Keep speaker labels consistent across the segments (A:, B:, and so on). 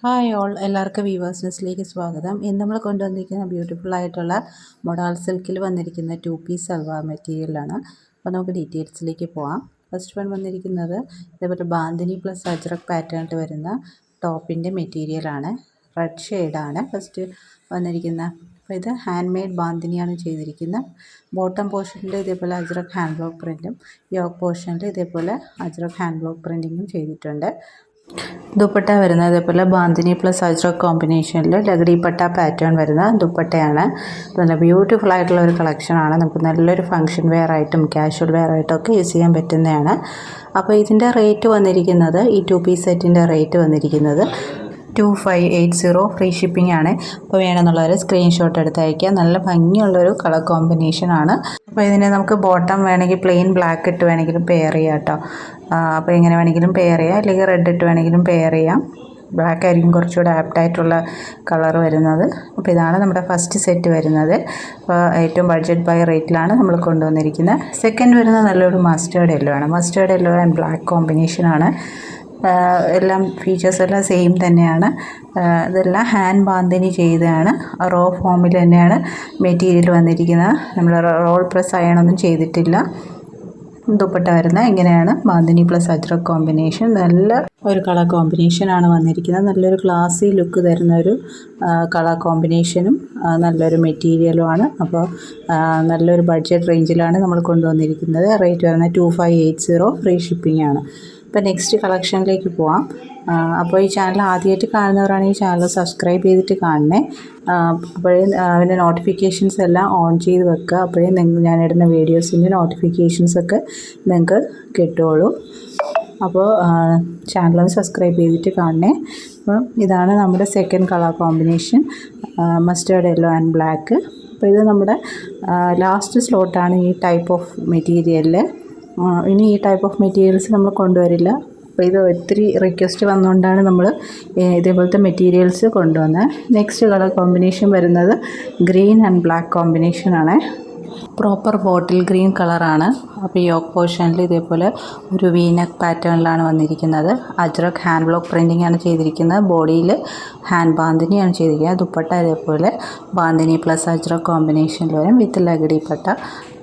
A: Hi all, എല്ലാവർക്കും weavers ന്യൂസിലേക്ക് സ്വാഗതം. ഇന്ന് നമ്മൾ കൊണ്ടുവന്നിരിക്കുന്ന ബ്യൂട്ടിഫുൾ ആയിട്ടുള്ള മൊഡാൾ സിൽക്കിൽ വന്നിരിക്കുന്ന 2 പീസ് സൽവാർ മെറ്റീരിയലാണ്. അപ്പോൾ നമുക്ക് ഡീറ്റെയിൽസിലേക്ക് പോകാം. ഫസ്റ്റ് വൺ വന്നിരിക്കുന്നത് ഇതേപോലെ ബാന്തിനി പ്ലസ് അജ്രക് പാറ്റേണിൽ വരുന്ന ടോപ്പിൻ്റെ മെറ്റീരിയലാണ്. റെഡ് ഷെയ്ഡാണ് ഫസ്റ്റ് വന്നിരിക്കുന്ന. അപ്പോൾ ഇത് ഹാൻഡ് മെയ്ഡ് ബാന്തിനിയാണ് ചെയ്തിരിക്കുന്നത്. ബോട്ടം പോർഷനിൽ ഇതേപോലെ അജ്രക് ഹാൻഡ് ബ്ലോക്ക് പ്രിൻറ്റും യോക്ക് പോർഷനിൽ ഇതേപോലെ അജ്രക് ഹാൻഡ് ബ്ലോക്ക് പ്രിൻറ്റിങ്ങും ചെയ്തിട്ടുണ്ട്. ദുപ്പട്ട വരുന്നത് ഇതേപോലെ ബാന്തിനി പ്ലസ് അജ്രക് കോമ്പിനേഷനിൽ ലഗടി പട്ട പാറ്റേൺ വരുന്ന ദുപ്പട്ടയാണ്. നല്ല ബ്യൂട്ടിഫുൾ ആയിട്ടുള്ള ഒരു കളക്ഷനാണ്. നമുക്ക് നല്ലൊരു ഫംഗ്ഷൻ വെയർ ആയിട്ടും കാഷ്വൽ വെയർ ആയിട്ടും ഒക്കെ യൂസ് ചെയ്യാൻ പറ്റുന്നതാണ്. അപ്പോൾ ഇതിൻ്റെ റേറ്റ് വന്നിരിക്കുന്നത്, ഈ 2 പീസ് സെറ്റിൻ്റെ റേറ്റ് വന്നിരിക്കുന്നത് 2580 ഫ്രീ ഷിപ്പിംഗ് ആണ്. അപ്പോൾ വേണമെന്നുള്ളവർ സ്ക്രീൻഷോട്ട് എടുത്ത് അയക്കുക. നല്ല ഭംഗിയുള്ളൊരു കളർ കോമ്പിനേഷനാണ്. അപ്പോൾ ഇതിനെ നമുക്ക് ബോട്ടം വേണമെങ്കിൽ പ്ലെയിൻ ബ്ലാക്ക് ഇട്ട് വേണമെങ്കിലും പെയർ ചെയ്യാം കേട്ടോ. അപ്പോൾ എങ്ങനെ വേണമെങ്കിലും പെയർ ചെയ്യാം, അല്ലെങ്കിൽ റെഡ് ഇട്ട് വേണമെങ്കിലും പെയർ ചെയ്യാം. ബ്ലാക്ക് ആയിരിക്കും കുറച്ചുകൂടെ ആപ്റ്റായിട്ടുള്ള കളർ വരുന്നത്. അപ്പോൾ ഇതാണ് നമ്മുടെ ഫസ്റ്റ് സെറ്റ് വരുന്നത്. അപ്പോൾ ഏറ്റവും ബഡ്ജറ്റ് ബൈ റേറ്റിലാണ് നമ്മൾ കൊണ്ടുവന്നിരിക്കുന്നത്. സെക്കൻഡ് വരുന്നത് നല്ലൊരു മസ്റ്റേർഡ് യെല്ലോ ആണ്. മസ്റ്റേർഡ് യെല്ലോ ആൻഡ് ബ്ലാക്ക് കോമ്പിനേഷനാണ്. എല്ലാം ഫീച്ചേഴ്സ് എല്ലാം സെയിം തന്നെയാണ്. ഇതെല്ലാം ഹാൻഡ് ബാന്തിനി ചെയ്തതാണ്. റോ ഫോമിൽ തന്നെയാണ് മെറ്റീരിയൽ വന്നിരിക്കുന്നത്. നമ്മൾ റോൾ പ്രസ് അയണൊന്നും ചെയ്തിട്ടില്ല. ദുപ്പട്ട വരുന്ന ഇങ്ങനെയാണ്. ബാന്തിനി പ്ലസ് അജ്രക് കോമ്പിനേഷൻ, നല്ല ഒരു കളർ കോമ്പിനേഷനാണ് വന്നിരിക്കുന്നത്. നല്ലൊരു ക്ലാസി ലുക്ക് തരുന്ന ഒരു കളർ കോമ്പിനേഷനും നല്ലൊരു മെറ്റീരിയലുമാണ്. അപ്പോൾ നല്ലൊരു ബഡ്ജറ്റ് റേഞ്ചിലാണ് നമ്മൾ കൊണ്ടുവന്നിരിക്കുന്നത്. റേറ്റ് വരുന്നത് 2580 ഫ്രീ ഷിപ്പിംഗ് ആണ്. അപ്പോൾ നെക്സ്റ്റ് കളക്ഷനിലേക്ക് പോവാം. അപ്പോൾ ഈ ചാനൽ ആദ്യമായിട്ട് കാണുന്നവരാണെങ്കിൽ ചാനൽ സബ്സ്ക്രൈബ് ചെയ്തിട്ട് കാണണേ. അപ്പോഴേ അതിൻ്റെ നോട്ടിഫിക്കേഷൻസ് എല്ലാം ഓൺ ചെയ്ത് വെക്കുക. അപ്പോഴേ ഞാനിടുന്ന വീഡിയോസിൻ്റെ നോട്ടിഫിക്കേഷൻസൊക്കെ നിങ്ങൾക്ക് കിട്ടുകയുള്ളൂ. അപ്പോൾ ചാനലൊന്ന് സബ്സ്ക്രൈബ് ചെയ്തിട്ട് കാണണേ. അപ്പോൾ ഇതാണ് നമ്മുടെ second colour combination, mustard yellow and black. അപ്പോൾ ഇത് നമ്മുടെ ലാസ്റ്റ് സ്ലോട്ടാണ് ഈ ടൈപ്പ് ഓഫ് മെറ്റീരിയലിൽ. ഇനി ഈ ടൈപ്പ് ഓഫ് മെറ്റീരിയൽസ് നമ്മൾ കൊണ്ടുവരില്ല. അപ്പോൾ ഇത് ഒത്തിരി റിക്വസ്റ്റ് വന്നുകൊണ്ടാണ് നമ്മൾ ഇതേപോലത്തെ മെറ്റീരിയൽസ് കൊണ്ടുവന്നത്. നെക്സ്റ്റ് കളർ കോമ്പിനേഷൻ വരുന്നത് ഗ്രീൻ ആൻഡ് ബ്ലാക്ക് കോമ്പിനേഷനാണ്. പ്രോപ്പർ ബോട്ടിൽ ഗ്രീൻ കളറാണ്. അപ്പോൾ യോക്ക് പോർഷനിൽ ഇതേപോലെ ഒരു വീനക്ക് പാറ്റേണിലാണ് വന്നിരിക്കുന്നത്. അജ്രക് ഹാൻഡ് ബ്ലോക്ക് പ്രിൻറ്റിംഗ് ആണ് ചെയ്തിരിക്കുന്നത്. ബോഡിയിൽ ഹാൻഡ് ബാന്തിനിയാണ് ചെയ്തിരിക്കുന്നത്. ദുപ്പട്ട ഇതേപോലെ ബാന്തിനി പ്ലസ് അജ്രക് കോമ്പിനേഷനിൽ വരും വിത്ത് ലഗടി പട്ട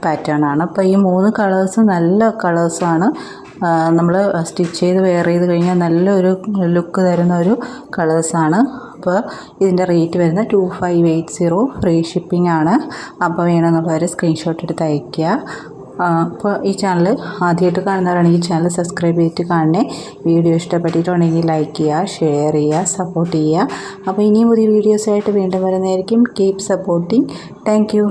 A: പാറ്റേൺ ആണ്. അപ്പോൾ ഈ 3 കളേഴ്സ് നല്ല കളേഴ്സാണ്. നമ്മൾ സ്റ്റിച്ച് ചെയ്ത് വെയർ ചെയ്ത് കഴിഞ്ഞാൽ നല്ലൊരു ലുക്ക് തരുന്ന ഒരു കളേഴ്സാണ്. അപ്പോൾ ഇതിൻ്റെ റേറ്റ് വരുന്നത് 2580 ഫ്രീ ഷിപ്പിംഗ് ആണ്. അപ്പോൾ വേണമെന്നുള്ളവർ സ്ക്രീൻഷോട്ട് എടുത്ത് അയയ്ക്കുക. അപ്പോൾ ഈ ചാനൽ ആദ്യമായിട്ട് കാണുന്നവരാണെങ്കിൽ ഈ ചാനൽ സബ്സ്ക്രൈബ് ചെയ്തിട്ട് കാണണേ. വീഡിയോ ഇഷ്ടപ്പെട്ടിട്ടുണ്ടെങ്കിൽ ലൈക്ക് ചെയ്യുക, ഷെയർ ചെയ്യുക, സപ്പോർട്ട് ചെയ്യുക. അപ്പോൾ ഇനിയും പുതിയ വീഡിയോസായിട്ട് വീണ്ടും വരുന്നതായിരിക്കും. Keep supporting. Thank you.